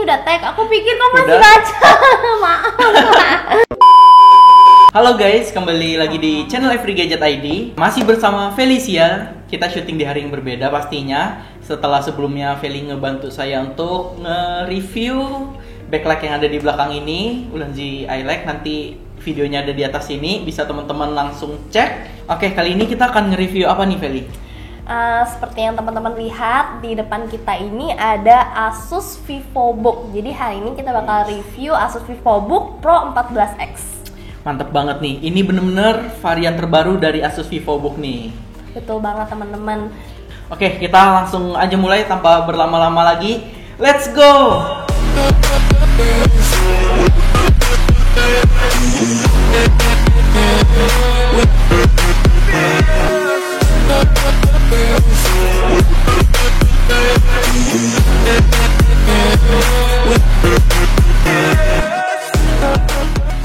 udah tag. Aku pikir kau masih Udah. baca. Maaf. Halo guys, kembali lagi di channel Every Gadget ID. Masih bersama Felicia. Kita syuting di hari yang berbeda pastinya. Setelah sebelumnya Feli ngebantu saya untuk nge-review backlight yang ada di belakang ini, Ulanzi iLight. Nanti videonya ada di atas sini, bisa teman-teman langsung cek. Oke, kali ini kita akan nge-review apa nih Feli? Seperti yang teman-teman lihat di depan kita ini ada Asus VivoBook. Jadi hari ini kita bakal review Asus VivoBook Pro 14X. Mantep banget nih, ini bener-bener varian terbaru dari Asus VivoBook nih. Betul banget teman-teman. Oke, kita langsung aja mulai tanpa berlama-lama lagi. Let's go!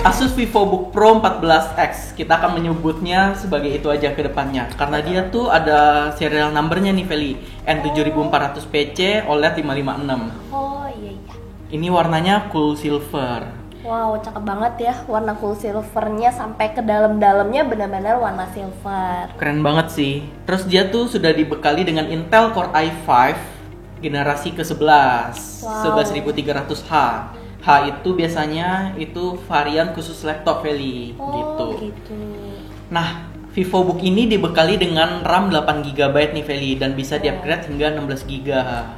Asus VivoBook Pro 14X, kita akan menyebutnya sebagai itu aja ke depannya. Karena dia tuh ada serial numbernya nih Feli, N7400PC OLED 556. Oh iya iya. Ini warnanya cool silver. Wow, cakep banget ya warna cool silvernya sampai ke dalam-dalamnya benar-benar warna silver. Keren banget sih. Terus dia tuh sudah dibekali dengan Intel Core i5 generasi ke-11, Wow. 11300H. H itu biasanya itu varian khusus laptop Feli, Oh gitu. gitu. Nah, VivoBook ini dibekali dengan RAM 8GB nih Feli, dan bisa di-upgrade hingga 16GB.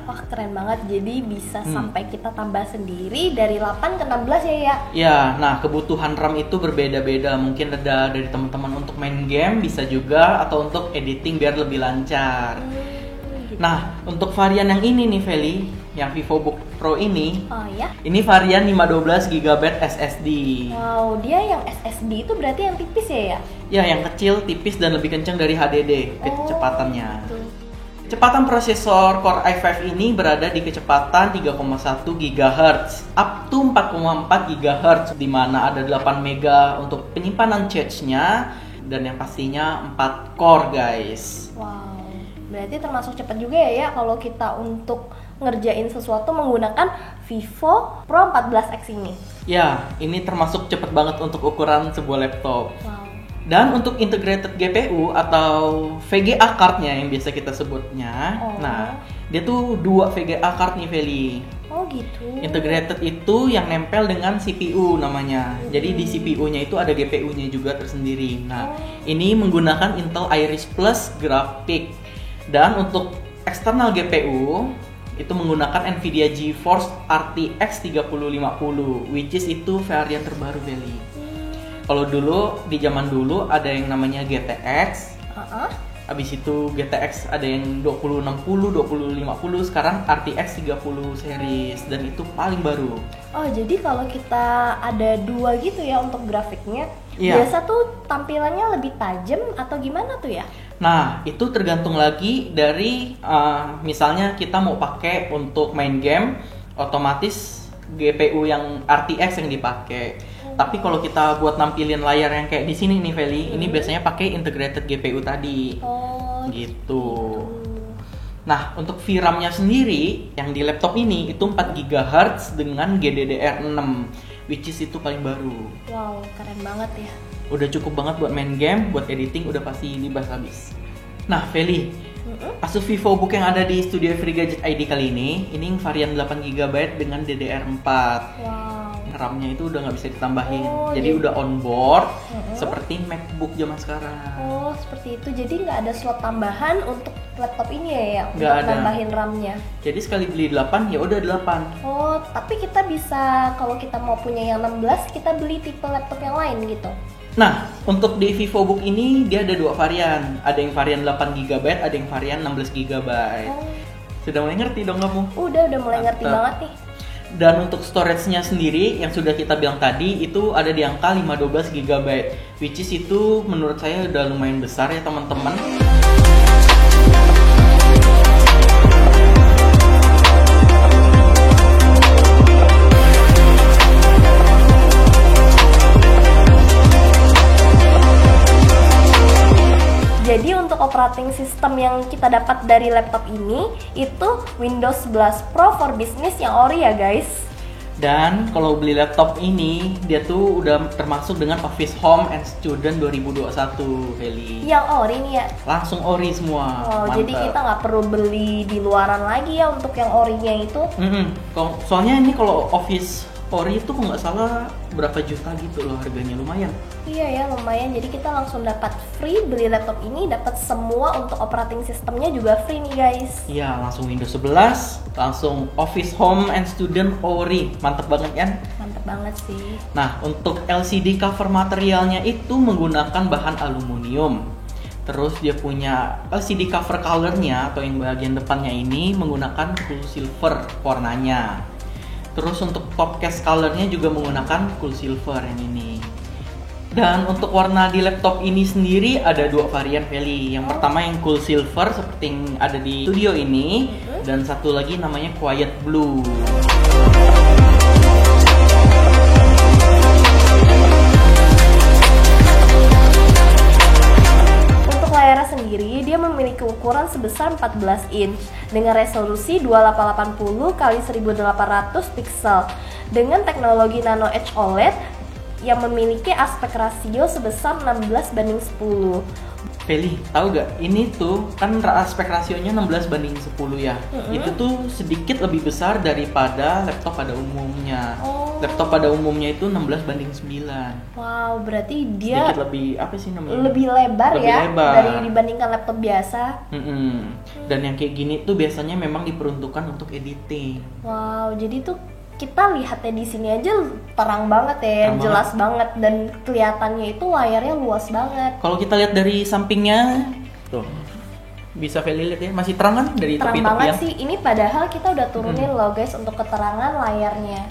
Wah keren banget, jadi bisa sampai kita tambah sendiri dari 8 ke 16 ya. Ya, nah kebutuhan RAM itu berbeda-beda. Mungkin ada dari teman-teman untuk main game, bisa juga, atau untuk editing biar lebih lancar. Gitu. Nah, untuk varian yang ini nih Feli, yang VivoBook Pro ini Ya. varian 512GB SSD. Wow, dia yang SSD itu berarti yang tipis ya? Ya, yang kecil, tipis, dan lebih kencang dari HDD kecepatannya. Gitu. Kecepatan prosesor Core i5 ini berada di kecepatan 3,1 GHz up to 4,4 GHz, di mana ada 8 MB untuk penyimpanan cache-nya, dan yang pastinya 4 core guys. Wow, berarti termasuk cepat juga ya kalau kita untuk ngerjain sesuatu menggunakan Vivo Pro 14X ini. Ya, ini termasuk cepet banget untuk ukuran sebuah laptop. Wow. Dan untuk integrated GPU atau VGA card-nya yang biasa kita sebutnya, nah dia tuh 2 VGA card nih Feli. Oh gitu. Integrated itu yang nempel dengan CPU namanya. Jadi di CPU-nya itu ada GPU-nya juga tersendiri. Nah, ini menggunakan Intel Iris Plus grafik. Dan untuk eksternal GPU itu menggunakan Nvidia GeForce RTX 3050, which is itu varian terbaru Feli. Kalau dulu di zaman dulu ada yang namanya GTX. Habis itu GTX ada yang 2060, 2050, sekarang RTX 30 series, dan itu paling baru. Oh, jadi kalau kita ada dua gitu ya untuk grafiknya, Iya. biasa tuh tampilannya lebih tajam atau gimana tuh ya? Nah, itu tergantung lagi dari misalnya kita mau pakai untuk main game, otomatis GPU yang RTX yang dipakai. Tapi kalau kita buat nampilin layar yang kayak di sini nih Feli, ini biasanya pakai integrated GPU tadi. Oh, Gitu. Nah, untuk VRAM-nya sendiri yang di laptop ini itu 4 GHz dengan GDDR6, which is itu paling baru. wow, keren banget ya. Udah cukup banget buat main game, buat editing udah pasti libas habis. Nah, Feli, Asus VivoBook yang ada di studio Every Gadget ID kali ini varian 8GB dengan DDR4. Wow. RAM-nya itu udah nggak bisa ditambahin, Oh, jadi gitu. udah on board seperti MacBook zaman sekarang. Oh, seperti itu. Jadi nggak ada slot tambahan untuk laptop ini ya, Nggak untuk ada. nambahin RAM-nya. Jadi sekali beli 8 ya udah 8. Oh, tapi kita bisa kalau kita mau punya yang 16, kita beli tipe laptop yang lain gitu. Nah, untuk di VivoBook ini dia ada 2 varian. Ada yang varian 8GB, ada yang varian 16GB. Oh, Sudah mulai ngerti dong kamu? udah mulai ngerti Mantap. banget nih. Dan untuk storage-nya sendiri yang sudah kita bilang tadi itu ada di angka 512GB, which is itu menurut saya udah lumayan besar ya teman-teman. Jadi untuk operating system yang kita dapat dari laptop ini itu Windows 11 Pro for Business yang ori ya guys. Dan kalau beli laptop ini, dia tuh udah termasuk dengan Office Home and Student 2021, Feli. Yang ori nih ya. Langsung ori semua. Oh, Mantap. jadi kita nggak perlu beli di luaran lagi ya untuk yang orinya itu. Soalnya ini kalau Office ori itu kalau nggak salah berapa juta gitu loh harganya, lumayan. Iya ya, lumayan. Jadi kita langsung dapat free beli laptop ini, dapat semua untuk operating sistemnya juga free nih guys. Iya, langsung Windows 11, langsung Office Home and Student ori. Mantep banget kan? Mantep banget sih. Nah, untuk LCD cover materialnya itu menggunakan bahan aluminium. Terus dia punya LCD cover colornya atau yang bagian depannya ini menggunakan cool silver warnanya. Terus untuk top case colornya juga menggunakan cool silver yang ini. Dan untuk warna di laptop ini sendiri ada dua varian, Feli. Yang pertama yang cool silver seperti yang ada di studio ini, dan satu lagi namanya quiet blue. Layarnya sendiri dia memiliki ukuran sebesar 14 inch dengan resolusi 2880 x 1800 pixel dengan teknologi Nano Edge OLED yang memiliki aspek rasio sebesar 16:10. Feli, tahu gak? Ini tuh kan aspek rasionya 16:10 ya. Itu tuh sedikit lebih besar daripada laptop pada umumnya. Laptop pada umumnya itu 16:9. Wow, berarti dia sedikit lebih apa sih namanya? Lebih lebar lebih ya lebar dari dibandingkan laptop biasa. Dan yang kayak gini tuh biasanya memang diperuntukkan untuk editing. Wow, jadi tuh kita lihatnya di sini aja terang banget ya, terang jelas banget dan kelihatannya itu layarnya luas banget. Kalau kita lihat dari sampingnya, tuh bisa Feli lihat ya, masih terang kan dari terang tepi-tepian. banget sih. Ini padahal kita udah turunin loh guys untuk keterangan layarnya.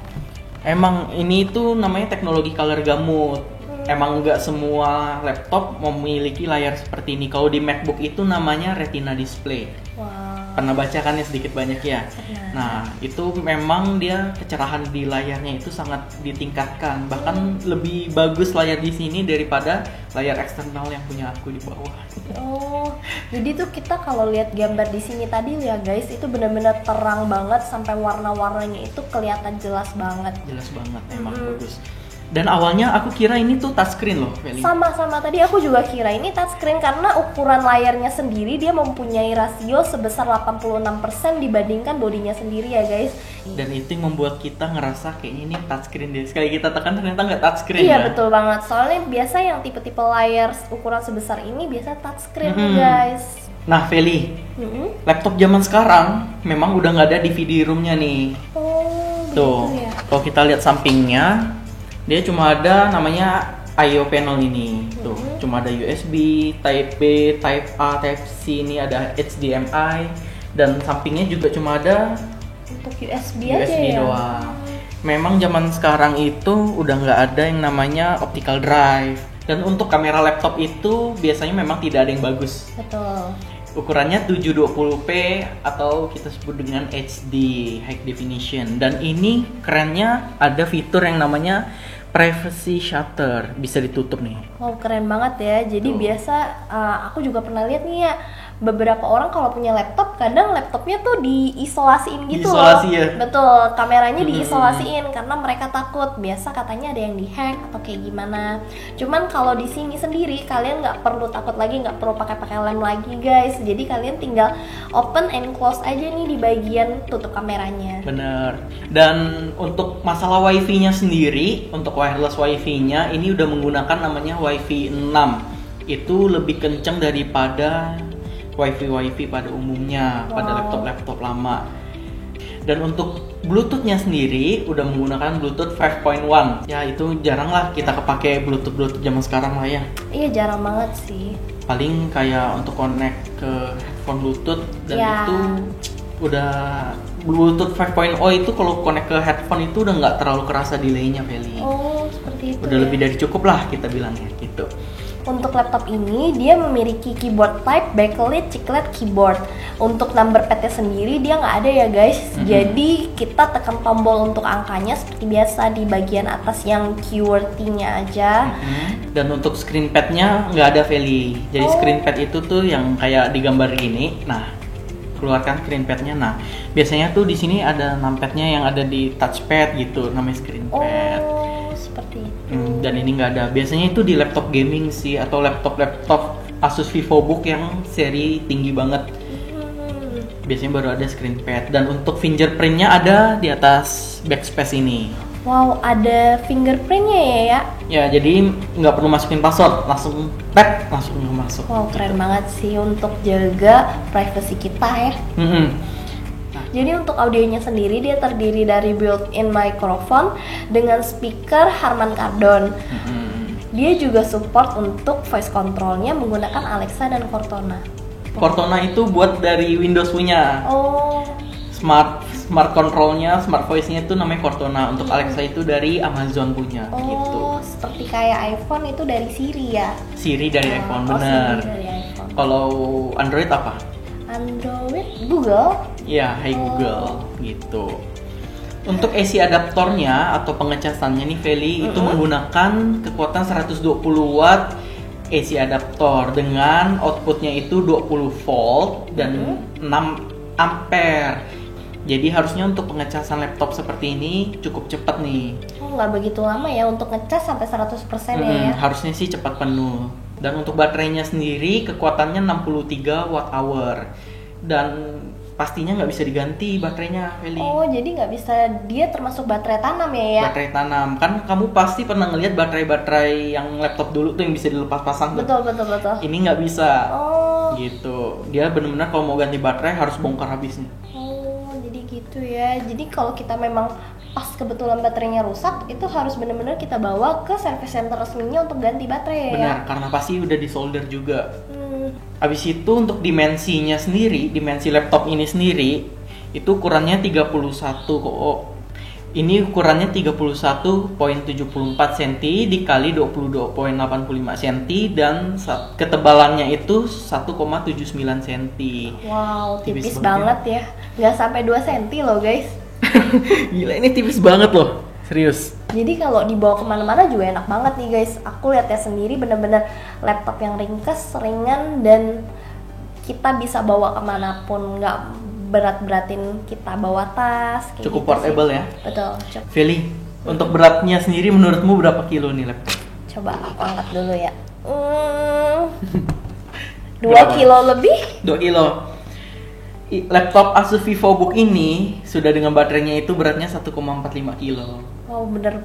Emang ini tuh namanya teknologi color gamut. Emang nggak semua laptop memiliki layar seperti ini. Kalau di MacBook itu namanya Retina display. Wow. Pernah baca kan ya sedikit banyak ya. Nah, itu memang dia kecerahan di layarnya itu sangat ditingkatkan. Bahkan lebih bagus layar di sini daripada layar eksternal yang punya aku di bawah. Oh, jadi tuh kita kalau lihat gambar di sini tadi ya guys, itu benar-benar terang banget sampai warna-warnanya itu kelihatan jelas banget. Jelas banget, emang bagus. Dan awalnya aku kira ini tuh touchscreen loh, Feli. Sama-sama tadi aku juga kira ini touchscreen karena ukuran layarnya sendiri dia mempunyai rasio sebesar 86% dibandingkan bodinya sendiri ya guys. Dan itu yang membuat kita ngerasa kayaknya ini touchscreen deh. Sekali kita tekan ternyata nggak touchscreen Iya ya. betul banget, soalnya biasa yang tipe-tipe layar ukuran sebesar ini biasa touchscreen guys. Nah Feli, laptop zaman sekarang memang udah nggak ada DVD room-nya nih. Oh, Tuh, begitu ya. kalau kita lihat sampingnya, dia cuma ada namanya I/O panel ini. Tuh, cuma ada USB, Type B, Type A, Type C, ini ada HDMI, dan sampingnya juga cuma ada Untuk USB aja ya. doang. Memang zaman sekarang itu udah nggak ada yang namanya optical drive. Dan untuk kamera laptop itu biasanya memang tidak ada yang bagus. Betul. Ukurannya 720p atau kita sebut dengan HD, High Definition. Dan ini kerennya ada fitur yang namanya privacy shutter, bisa ditutup nih. Wow, keren banget ya. Jadi biasa aku juga pernah lihat nih ya, beberapa orang kalau punya laptop kadang laptopnya tuh diisolasiin gitu Diisolasi loh. ya? Betul, kameranya diisolasiin karena mereka takut. Biasa katanya ada yang dihack atau kayak gimana. Cuman kalau di sini sendiri kalian nggak perlu takut lagi, nggak perlu pakai lem lagi guys. Jadi kalian tinggal open and close aja nih di bagian tutup kameranya. Bener. Dan untuk masalah wifi-nya sendiri, untuk wireless wifi-nya ini udah menggunakan namanya Wi-Fi 6. Itu lebih kencang daripada wifi pada umumnya, pada laptop lama. Dan untuk Bluetooth-nya sendiri udah menggunakan Bluetooth 5.1. Ya itu jarang lah kita kepake Bluetooth zaman sekarang lah ya. Iya jarang banget sih. Paling kayak untuk connect ke headphone Bluetooth, dan itu udah Bluetooth 5.0 itu kalau connect ke headphone itu udah nggak terlalu kerasa delay-nya, Feli. Oh seperti itu. Udah lebih dari cukup lah kita bilangnya gitu. Untuk laptop ini dia memiliki keyboard type backlit chiclet keyboard. Untuk number pad-nya sendiri dia nggak ada ya guys. Jadi kita tekan tombol untuk angkanya seperti biasa di bagian atas yang QWERTY-nya aja. Dan untuk screen pad-nya nggak ada, Feli. Jadi screen pad itu tuh yang kayak digambar gini. Nah, dikeluarkan screen padnya. Nah, biasanya tuh di sini ada numpadnya yang ada di touchpad gitu, namanya screen pad. Oh, seperti itu. Dan ini nggak ada. Biasanya itu di laptop gaming sih, atau laptop Asus VivoBook yang seri tinggi banget. Biasanya baru ada screen pad. Dan untuk fingerprintnya ada di atas backspace ini. Wow, ada fingerprintnya ya? Ya, jadi nggak perlu masukin password, langsung tap, langsung masuk. Wow, keren banget sih untuk jaga privasi kita ya. Jadi untuk audionya sendiri dia terdiri dari built-in microphone dengan speaker Harman Kardon. Dia juga support untuk voice controlnya menggunakan Alexa dan Cortana. Cortana itu buat dari Windows punya. Oh. Smart controlnya, smart voice-nya itu namanya Cortana. Untuk Alexa itu dari Amazon punya. Oh, gitu. Seperti kayak iPhone itu dari Siri ya? Siri dari iPhone, benar. Siri dari iPhone. Kalau Android apa? Android Google. Ya, Hey Google gitu. Untuk AC adaptornya atau pengecasannya nih Feli itu menggunakan kekuatan 120 watt AC adaptor dengan outputnya itu 20 volt dan 6 ampere. Jadi harusnya untuk pengecasan laptop seperti ini cukup cepat nih. Oh, nggak begitu lama ya untuk ngecas sampai 100% ya? Harusnya sih cepat penuh. Dan untuk baterainya sendiri kekuatannya 63 watt hour. Dan pastinya nggak bisa diganti baterainya, Feli. Oh, jadi nggak bisa, dia termasuk baterai tanam ya? Baterai tanam. Kan kamu pasti pernah ngeliat baterai-baterai yang laptop dulu tuh yang bisa dilepas pasang tuh. Betul. Ini nggak bisa. Oh. Gitu. Dia benar-benar kalau mau ganti baterai harus bongkar habisnya. Oh, jadi gitu ya. Jadi kalau kita memang pas kebetulan baterainya rusak, itu harus benar-benar kita bawa ke service center resminya untuk ganti baterai. Benar, ya? karena pasti udah disolder juga. Habis itu untuk dimensinya sendiri, dimensi laptop ini sendiri itu ukurannya 31 kok. Ini ukurannya 31,74 cm dikali 22,85 cm dan ketebalannya itu 1,79 cm. Wow, tipis banget ya. Nggak sampai 2 cm loh guys. Gila, ini tipis banget loh, serius. Jadi kalau dibawa kemana-mana juga enak banget nih guys. Aku lihatnya sendiri bener-bener laptop yang ringkes, ringan, dan kita bisa bawa kemanapun, nggak berat-beratin kita bawa tas. Cukup gitu portable sih. ya. Betul. Cukup. Feli, untuk beratnya sendiri menurutmu berapa kilo nih laptop? Coba aku angkat dulu ya. 2 Berapa? kilo lebih. 2 kilo. Laptop Asus VivoBook ini sudah dengan baterainya itu beratnya 1,45 kilo. Wow, bener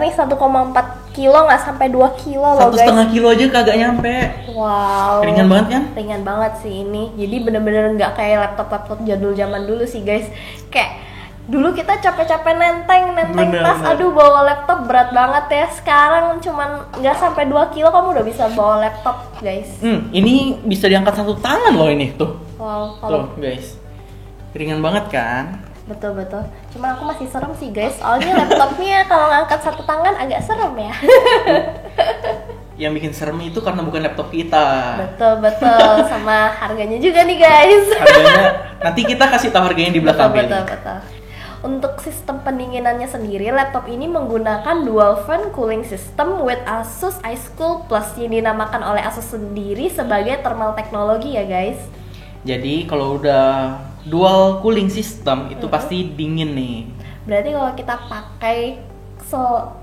nih 1,4 kilo, nggak sampai 2 kilo loh guys. 1,5 kilo aja kagak nyampe. Wow. Ringan banget kan? Ringan banget sih ini. Jadi bener-bener nggak kayak laptop jadul zaman dulu sih guys. Kayak dulu kita capek-capek nenteng tas, aduh bawa laptop berat banget ya. Sekarang cuman nggak sampai 2 kilo kamu udah bisa bawa laptop guys. Ini bisa diangkat satu tangan loh ini tuh. Wow, Tuh guys, ringan banget kan? Betul. Cuman aku masih serem sih guys. Soalnya laptopnya kalau ngangkat satu tangan agak serem ya. Yang bikin serem itu karena bukan laptop kita. Betul. Sama harganya juga nih guys. Harganya nanti kita kasih tahu harganya di belakang. Betul. Untuk sistem pendinginannya sendiri, laptop ini menggunakan dual fan cooling system with Asus iCool Plus yang dinamakan oleh Asus sendiri sebagai thermal technology ya guys. Jadi kalau udah dual cooling system itu pasti dingin nih. Berarti kalau kita pakai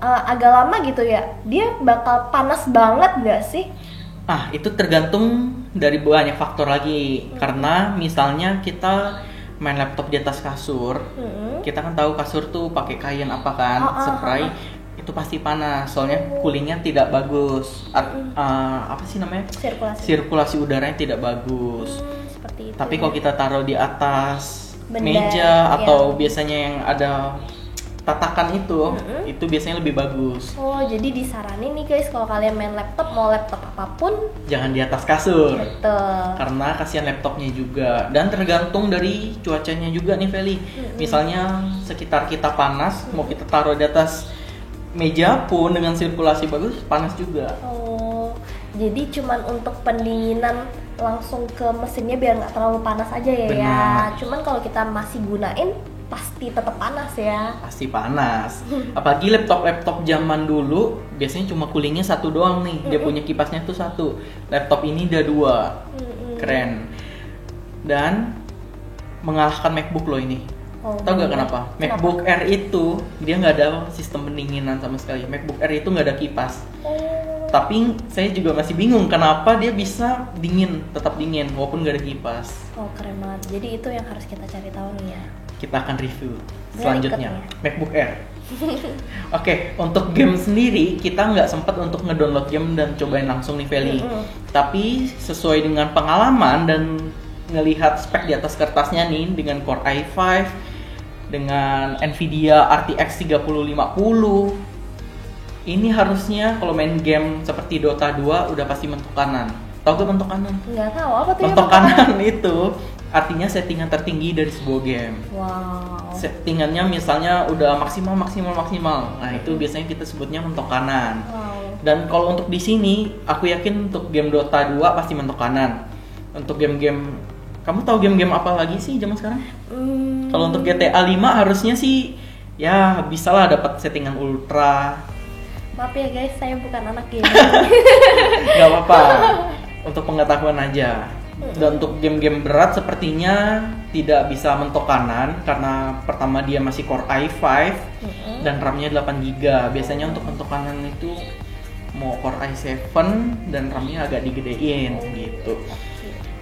agak lama gitu ya, dia bakal panas banget nggak sih? Itu tergantung dari banyak faktor lagi. Karena misalnya kita main laptop di atas kasur, kita kan tahu kasur tuh pakai kain apa kan, spray. Itu pasti panas, soalnya coolingnya tidak bagus. Apa sih namanya? Sirkulasi udaranya tidak bagus. Seperti itu. Tapi kalau kita taruh di atas Benda, meja atau biasanya yang ada tatakan itu biasanya lebih bagus. Oh, jadi disaranin nih guys kalau kalian main laptop, mau laptop apapun jangan di atas kasur. Betul. Karena kasihan laptopnya juga. Dan tergantung dari cuacanya juga nih Feli. Misalnya sekitar kita panas, mau kita taruh di atas meja pun dengan sirkulasi bagus, panas juga. Oh, jadi cuman untuk pendinginan langsung ke mesinnya biar nggak terlalu panas aja ya. Benar. Cuman kalau kita masih gunain pasti tetap panas ya. Pasti panas. Apalagi laptop zaman dulu biasanya cuma coolingnya satu doang nih. Dia punya kipasnya tuh satu. Laptop ini udah 2. Keren. Dan mengalahkan MacBook loh ini. Oh, Tahu nggak bener. kenapa? MacBook Air itu dia nggak ada sistem pendinginan sama sekali. MacBook Air itu nggak ada kipas. Oh, Tapi saya juga masih bingung kenapa dia bisa dingin, tetap dingin walaupun nggak ada kipas. oh keren banget. Jadi itu yang harus kita cari tahu nih ya. Kita akan review Biar selanjutnya ikut ya. MacBook Air. Oke, untuk game sendiri kita nggak sempat untuk ngedownload game dan cobain langsung nih Feli. Tapi sesuai dengan pengalaman dan ngelihat spek di atas kertasnya nih dengan Core i5 dengan Nvidia RTX 3050, ini harusnya kalau main game seperti Dota 2 udah pasti mentok kanan. Tahu gak mentok kanan? Nggak tahu apa tuh Mentok kanan itu artinya settingan tertinggi dari sebuah game. Wow. Settingannya misalnya udah maksimal. Nah, itu biasanya kita sebutnya mentok kanan. Wow. Dan kalau untuk di sini, aku yakin untuk game Dota 2 pasti mentok kanan. Untuk game-game, kamu tahu game-game apa lagi sih zaman sekarang? Kalau untuk GTA 5 harusnya sih ya bisalah dapat settingan ultra. Maaf ya guys, saya bukan anak gamer. Gak apa-apa. Untuk pengetahuan aja. Dan untuk game-game berat sepertinya tidak bisa mentok kanan karena pertama dia masih Core i5 dan RAM-nya 8GB. Biasanya untuk mentok kanan itu mau Core i7 dan RAM-nya agak digedein gitu.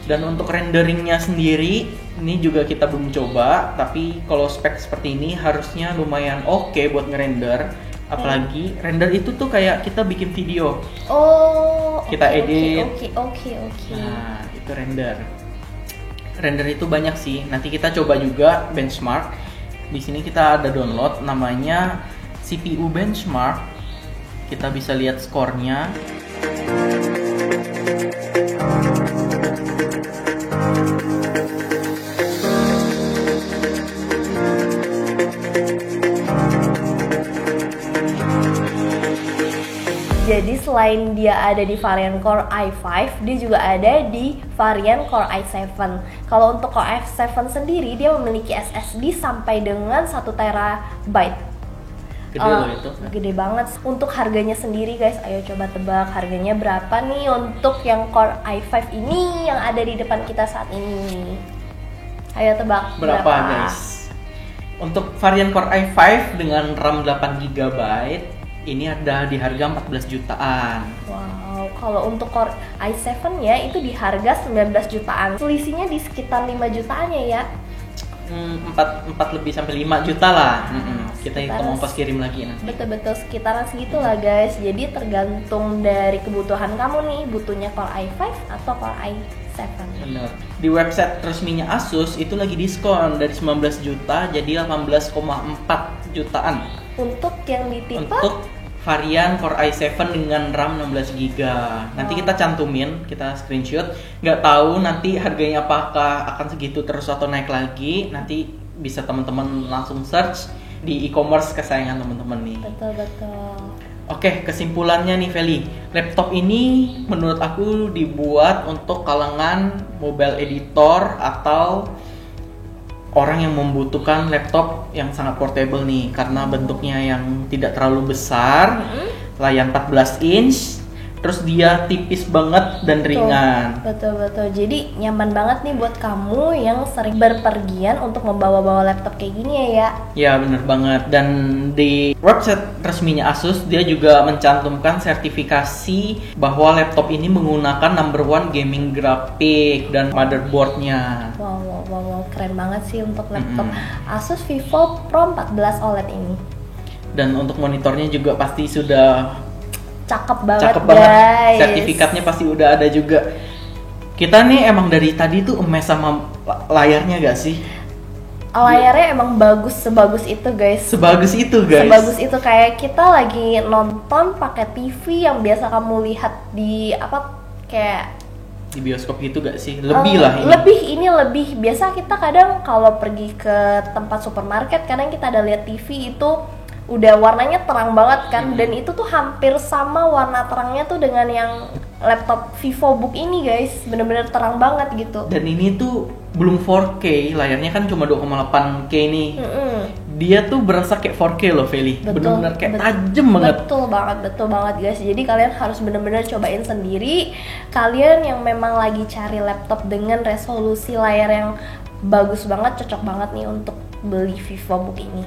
Dan untuk renderingnya sendiri ini juga kita belum coba, tapi kalau spek seperti ini harusnya lumayan oke buat ngerender. Apalagi render itu tuh kayak kita bikin video. Oh, Kita edit. Oke. Nah, itu render. Render itu banyak sih. Nanti kita coba juga benchmark. Di sini kita ada download namanya CPU benchmark. Kita bisa lihat skornya. Jadi selain dia ada di varian Core i5, dia juga ada di varian Core i7. Kalau untuk Core i7 sendiri, dia memiliki SSD sampai dengan 1 TB. Gede loh itu. Gede banget. Untuk harganya sendiri guys, ayo coba tebak harganya berapa nih untuk yang Core i5 ini yang ada di depan kita saat ini. Ayo tebak Berapa guys? Untuk varian Core i5 dengan RAM 8GB ini ada di harga 14 jutaan. Wow, kalau untuk Core i7 ya itu di harga 19 jutaan. Selisihnya di sekitar 5 jutaan ya. 4 lebih sampai 5 juta lah. Kita hitung pas kirim lagi nanti. Betul-betul sekitaran segitulah guys. Jadi tergantung dari kebutuhan kamu nih, butuhnya Core i5 atau Core i7. Bener. Di website resminya Asus itu lagi diskon dari 19 juta jadi 18,4 jutaan. Untuk yang di tipe Untuk varian Core i7 dengan RAM 16GB. Nanti kita cantumin, kita screenshot. Nggak tahu nanti harganya apakah akan segitu terus atau naik lagi. Nanti bisa teman-teman langsung search di e-commerce kesayangan teman-teman nih. betul. Oke, kesimpulannya nih Feli. Laptop ini menurut aku dibuat untuk kalangan mobile editor atau orang yang membutuhkan laptop yang sangat portable nih karena bentuknya yang tidak terlalu besar, layar 14 inch, terus dia tipis banget dan ringan. Betul. Jadi nyaman banget nih buat kamu yang sering berpergian untuk membawa-bawa laptop kayak gini ya. Ya bener banget. Dan di website resminya Asus dia juga mencantumkan sertifikasi bahwa laptop ini menggunakan #1 gaming grafik dan motherboardnya. Wow, keren banget sih untuk laptop Asus Vivo Pro 14 OLED ini. Dan untuk monitornya juga pasti sudah Cakep banget banget. guys. Sertifikatnya pasti udah ada juga. Kita nih emang dari tadi tuh emes sama layarnya gak sih? Layarnya emang sebagus itu guys. Sebagus itu guys. Sebagus itu, kayak kita lagi nonton pakai TV yang biasa kamu lihat di kayak di bioskop gitu gak sih? Lebih lah ini. Lebih biasa kita kadang kalau pergi ke tempat supermarket kadang kita ada lihat TV itu udah warnanya terang banget kan, dan itu tuh hampir sama warna terangnya tuh dengan yang laptop VivoBook ini guys, bener-bener terang banget gitu. Dan ini tuh belum 4K, layarnya kan cuma 2,8K nih. Dia tuh berasa kayak 4K loh Feli, bener-bener kayak tajam banget. Betul banget guys. Jadi kalian harus bener-bener cobain sendiri. Kalian yang memang lagi cari laptop dengan resolusi layar yang bagus banget, cocok banget nih untuk beli VivoBook ini.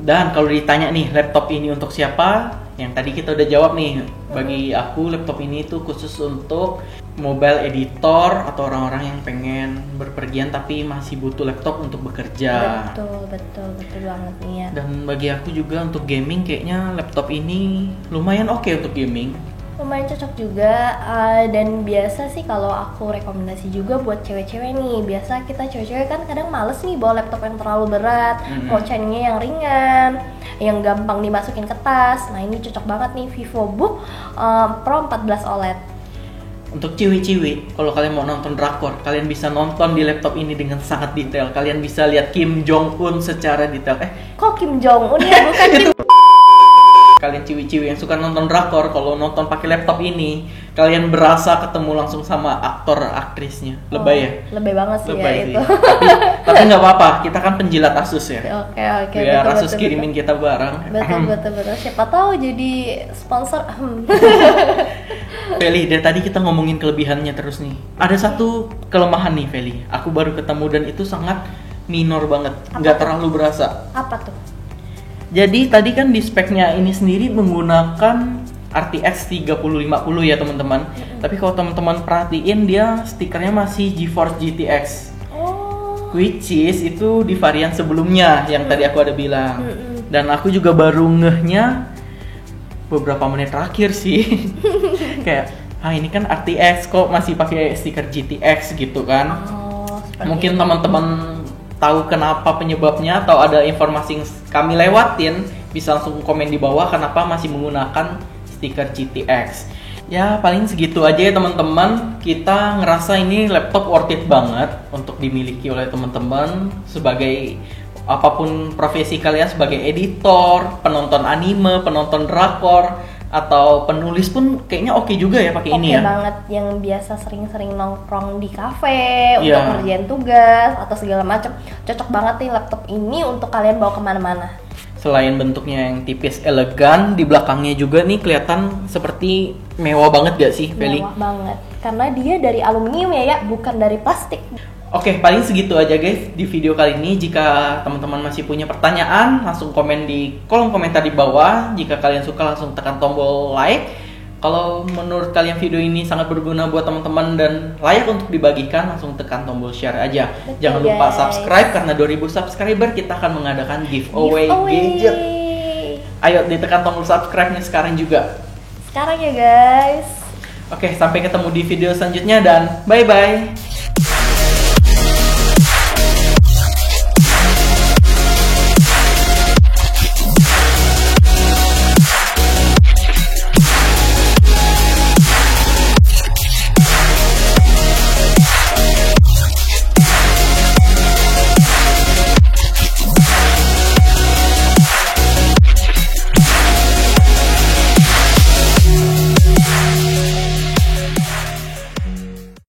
Dan kalau ditanya nih, laptop ini untuk siapa? Yang tadi kita udah jawab nih. Bagi aku laptop ini tuh khusus untuk mobile editor atau orang-orang yang pengen berpergian tapi masih butuh laptop untuk bekerja. Betul banget nih ya. Dan bagi aku juga untuk gaming kayaknya laptop ini lumayan oke untuk gaming. Lumayan cocok juga, dan biasa sih kalau aku rekomendasi juga buat cewek-cewek nih. Biasa kita cewek-cewek kan kadang males nih bawa laptop yang terlalu berat, mau carinya yang ringan, yang gampang dimasukin ke tas. Nah ini cocok banget nih VivoBook Pro 14 OLED. Untuk ciwi-ciwi, kalau kalian mau nonton drakor, kalian bisa nonton di laptop ini dengan sangat detail. Kalian bisa lihat Kim Jong Un secara detail. Kok Kim Jong Un ya, bukan Kim. Kalian ciwi-ciwi yang suka nonton drakor, kalau nonton pakai laptop ini, kalian berasa ketemu langsung sama aktor aktrisnya. Lebay ya? Lebay banget sih Lebay ya sih. itu. Tapi nggak apa-apa, kita kan penjilat Asus ya. Oke. Biar betul, Asus kirimin kita barang. Betul. Siapa tahu jadi sponsor. Feli, dari tadi kita ngomongin kelebihannya terus nih. Ada satu kelemahan nih Feli, aku baru ketemu dan itu sangat minor banget, nggak terlalu berasa. Apa tuh? Jadi tadi kan di speknya ini sendiri menggunakan RTX 3050 ya teman-teman. Tapi kalau teman-teman perhatiin dia stikernya masih GeForce GTX. Which is itu di varian sebelumnya yang tadi aku ada bilang. Dan aku juga baru ngehnya beberapa menit terakhir sih. Kayak, ini kan RTX kok masih pakai stiker GTX gitu kan. Mungkin teman-teman tahu kenapa penyebabnya atau ada informasi yang kami lewatin, bisa langsung komen di bawah kenapa masih menggunakan stiker GTX. Ya paling segitu aja ya teman-teman. Kita ngerasa ini laptop worth it banget untuk dimiliki oleh teman-teman sebagai apapun profesi kalian, sebagai editor, penonton anime, penonton drakor, atau penulis pun kayaknya oke juga ya pakai ini ya. Oke banget, yang biasa sering-sering nongkrong di kafe untuk ngerjain tugas atau segala macam. Cocok banget nih laptop ini untuk kalian bawa kemana-mana. Selain bentuknya yang tipis elegan, di belakangnya juga nih kelihatan seperti mewah banget gak sih, Feli? Mewah banget, karena dia dari aluminium ya, bukan dari plastik. Oke, paling segitu aja guys di video kali ini. Jika teman-teman masih punya pertanyaan, langsung komen di kolom komentar di bawah. Jika kalian suka, langsung tekan tombol like. Kalau menurut kalian video ini sangat berguna buat teman-teman dan layak untuk dibagikan, langsung tekan tombol share aja. Betul, jangan lupa guys. subscribe, karena 2000 subscriber kita akan mengadakan giveaway gadget. Ayo ditekan tombol subscribe-nya sekarang juga. Sekarang ya guys. Oke, sampai ketemu di video selanjutnya dan bye-bye.